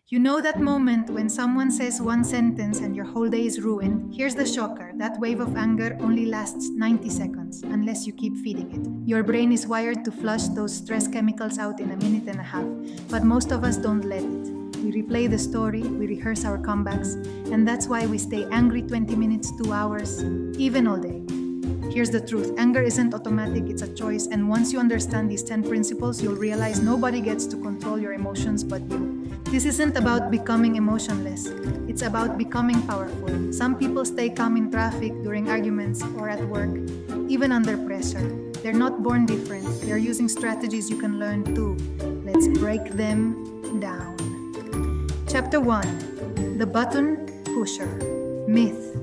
You know that moment when someone says one sentence and your whole day is ruined? Here's the shocker: that wave of anger only lasts 90 seconds unless you keep feeding it. Your brain is wired to flush those stress chemicals out in a minute and a half, but most of us don't let it. We replay the story, we rehearse our comebacks, and that's why we stay angry 20 minutes, 2 hours, even all day. Here's the truth: anger isn't automatic, it's a choice, and once you understand these 10 principles, you'll realize nobody gets to control your emotions but you. This isn't about becoming emotionless, it's about becoming powerful. Some people stay calm in traffic, during arguments, or at work, even under pressure. They're not born different, they're using strategies you can learn too. Let's break them down. Chapter 1: The Button Pusher. Myth.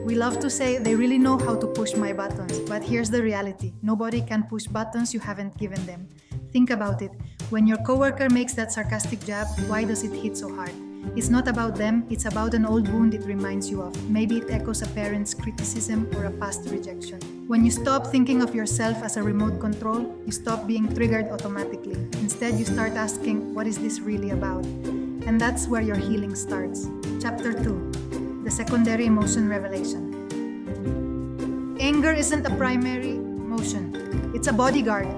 We love to say they really know how to push my buttons, but here's the reality: nobody can push buttons you haven't given them. Think about it. When your coworker makes that sarcastic jab, why does it hit so hard? It's not about them, it's about an old wound it reminds you of. Maybe it echoes a parent's criticism or a past rejection. When you stop thinking of yourself as a remote control, you stop being triggered automatically. Instead, you start asking, what is this really about? And that's where your healing starts. Chapter 2: The Secondary Emotion Revelation. Anger isn't a primary emotion, it's a bodyguard.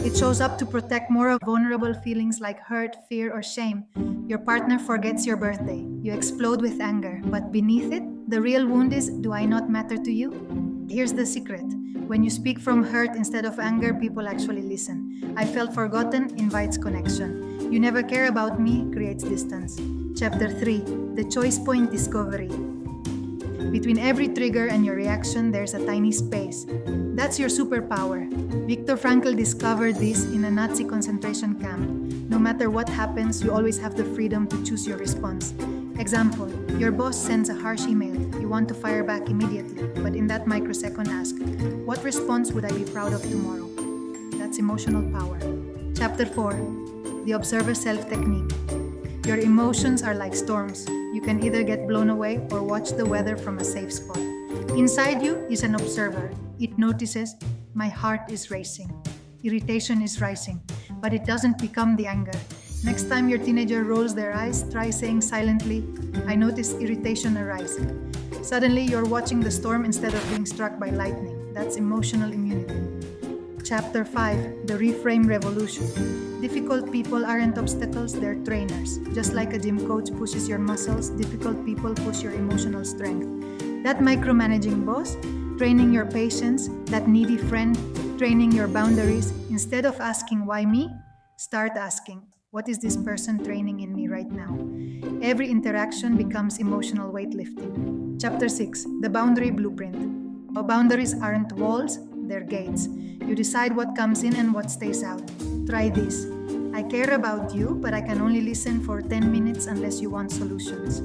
It shows up to protect more of vulnerable feelings like hurt, fear, or shame. Your partner forgets your birthday. You explode with anger, but beneath it, the real wound is, do I not matter to you? Here's the secret. When you speak from hurt instead of anger, people actually listen. I felt forgotten invites connection. You never care about me creates distance. Chapter 3: The Choice Point Discovery. Between every trigger and your reaction, there's a tiny space. That's your superpower. Viktor Frankl discovered this in a Nazi concentration camp. No matter what happens, you always have the freedom to choose your response. Example: your boss sends a harsh email. You want to fire back immediately, but in that microsecond ask, what response would I be proud of tomorrow? That's emotional power. Chapter 4: The Observer Self Technique. Your emotions are like storms. You can either get blown away or watch the weather from a safe spot. Inside you is an observer. It notices, my heart is racing, irritation is rising, but it doesn't become the anger. Next time your teenager rolls their eyes, try saying silently, I notice irritation arising. Suddenly you're watching the storm instead of being struck by lightning. That's emotional immunity. Chapter 5: The Reframe Revolution. Difficult people aren't obstacles, they're trainers. Just like a gym coach pushes your muscles, difficult people push your emotional strength. That micromanaging boss, training your patience, that needy friend, training your boundaries. Instead of asking, why me? Start asking, what is this person training in me right now? Every interaction becomes emotional weightlifting. Chapter 6: The Boundary Blueprint. Boundaries aren't walls, they're gates. You decide what comes in and what stays out. Try this. I care about you, but I can only listen for 10 minutes unless you want solutions.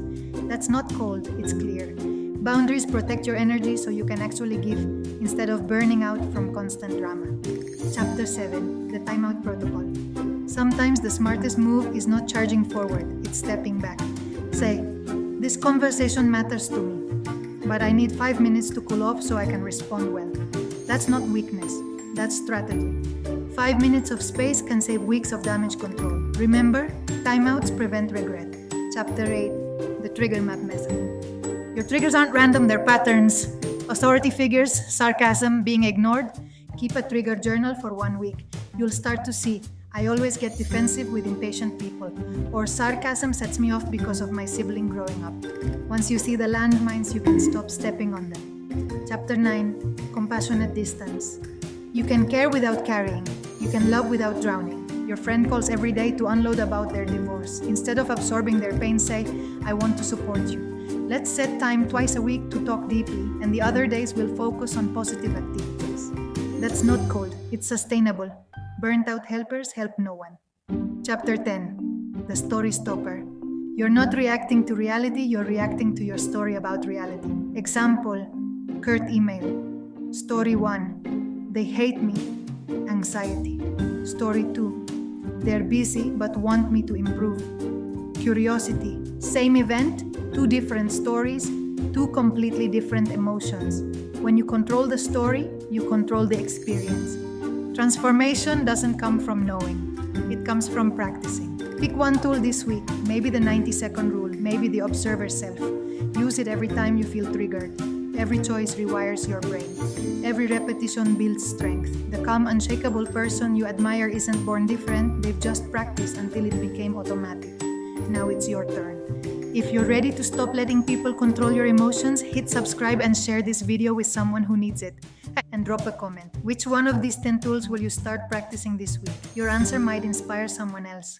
That's not cold, it's clear. Boundaries protect your energy so you can actually give instead of burning out from constant drama. Chapter 7: The Timeout Protocol. Sometimes the smartest move is not charging forward, it's stepping back. Say, this conversation matters to me, but I need 5 minutes to cool off so I can respond well. That's not weakness, that's strategy. 5 minutes of space can save weeks of damage control. Remember, timeouts prevent regret. Chapter 8: The Trigger Map Method. Your triggers aren't random, they're patterns. Authority figures, sarcasm, being ignored. Keep a trigger journal for 1 week. You'll start to see, I always get defensive with impatient people, or sarcasm sets me off because of my sibling growing up. Once you see the landmines, you can stop stepping on them. Chapter 9: Compassionate Distance. You can care without carrying. You can love without drowning. Your friend calls every day to unload about their divorce. Instead of absorbing their pain, say, I want to support you. Let's set time twice a week to talk deeply, and the other days we'll focus on positive activities. That's not cold, it's sustainable. Burnt out helpers help no one. Chapter 10: The Story Stopper. You're not reacting to reality, you're reacting to your story about reality. Example: Kurt email. Story 1: They hate me. Anxiety. Story 2: They're busy but want me to improve. Curiosity. Same event, 2 different stories, 2 completely different emotions. When you control the story, you control the experience. Transformation doesn't come from knowing, it comes from practicing. Pick one tool this week, maybe the 90-second rule, maybe the observer self. Use it every time you feel triggered. Every choice rewires your brain. Every repetition builds strength. The calm, unshakable person you admire isn't born different, they've just practiced until it became automatic. Now it's your turn. If you're ready to stop letting people control your emotions, hit subscribe and share this video with someone who needs it. And drop a comment. Which one of these 10 tools will you start practicing this week? Your answer might inspire someone else.